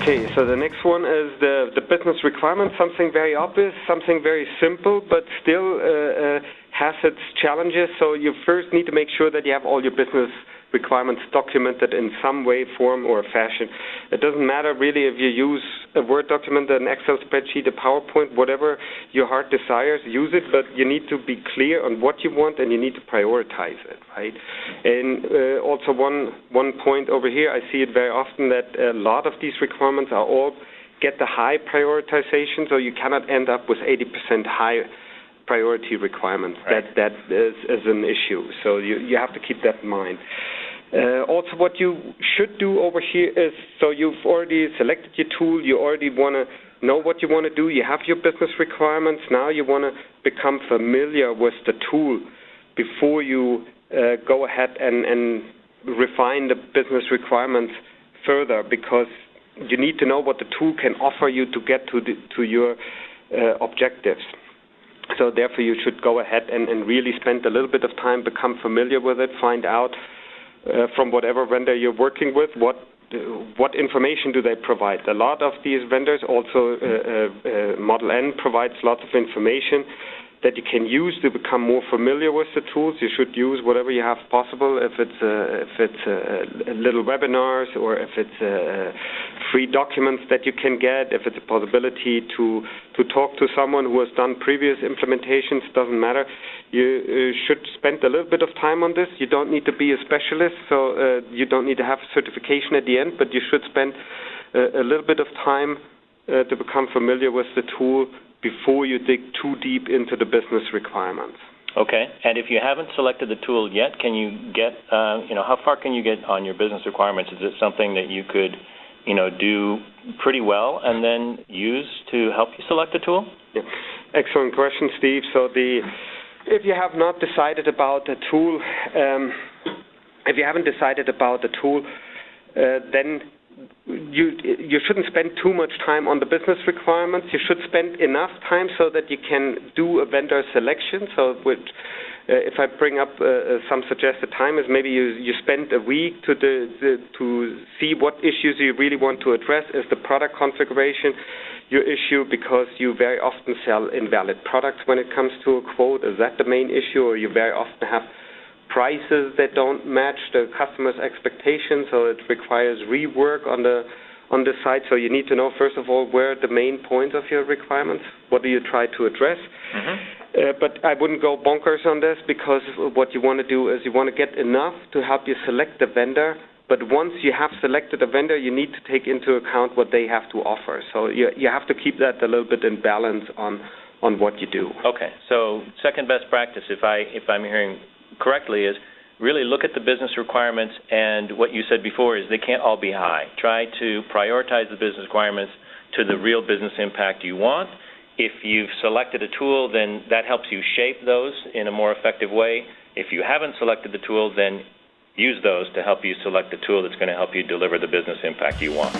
Okay, so the next one is the business requirement, something very obvious, something very simple, but still has its challenges. So you first need to make sure that you have all your business requirements documented in some way, form, or fashion. It doesn't matter really if you use a Word document, an Excel spreadsheet, a PowerPoint, whatever your heart desires, use it, but you need to be clear on what you want and you need to prioritize it, right? And also one point over here, I see it very often that a lot of these requirements are all get the high prioritization, so you cannot end up with 80% high priority requirements. Right. That is an issue, so you have to keep that in mind. Also, what you should do over here is, so you've already selected your tool, you already want to know what you want to do, you have your business requirements, now you want to become familiar with the tool before you go ahead and refine the business requirements further, because you need to know what the tool can offer you to get to your objectives. So therefore you should go ahead and really spend a little bit of time, become familiar with it, find out from whatever vendor you're working with, what information do they provide. A lot of these vendors, also Model N provides lots of information that you can use to become more familiar with the tools. You should use whatever you have possible, if it's little webinars or if it's free documents that you can get, if it's a possibility to talk to someone who has done previous implementations, doesn't matter. You should spend a little bit of time on this. You don't need to be a specialist, so you don't need to have a certification at the end, but you should spend a little bit of time to become familiar with the tool before you dig too deep into the business requirements. Okay, and if you haven't selected the tool yet, can you get, how far can you get on your business requirements? Is it something that you could, do pretty well and then use to help you select a tool? Yeah. Excellent question, Steve. So if you have not decided about a tool, if you haven't decided about the tool, then you shouldn't spend too much time on the business requirements. You should spend enough time so that you can do a vendor selection. So if I bring up some suggested time, is maybe you spend a week to see what issues you really want to address. Is the product configuration your issue because you very often sell invalid products when it comes to a quote? Is that the main issue, or you very often have prices that don't match the customer's expectations, so it requires rework on the site? So you need to know, first of all, where are the main points of your requirements, what do you try to address. But I wouldn't go bonkers on this, because what you want to do is you want to get enough to help you select the vendor, but once you have selected a vendor, you need to take into account what they have to offer. So you have to keep that a little bit in balance on what you do. Okay, so second best practice, if I'm hearing correctly, is really look at the business requirements, and what you said before is they can't all be high. Try to prioritize the business requirements to the real business impact you want. If you've selected a tool, then that helps you shape those in a more effective way. If you haven't selected the tool, then use those to help you select the tool that's going to help you deliver the business impact you want.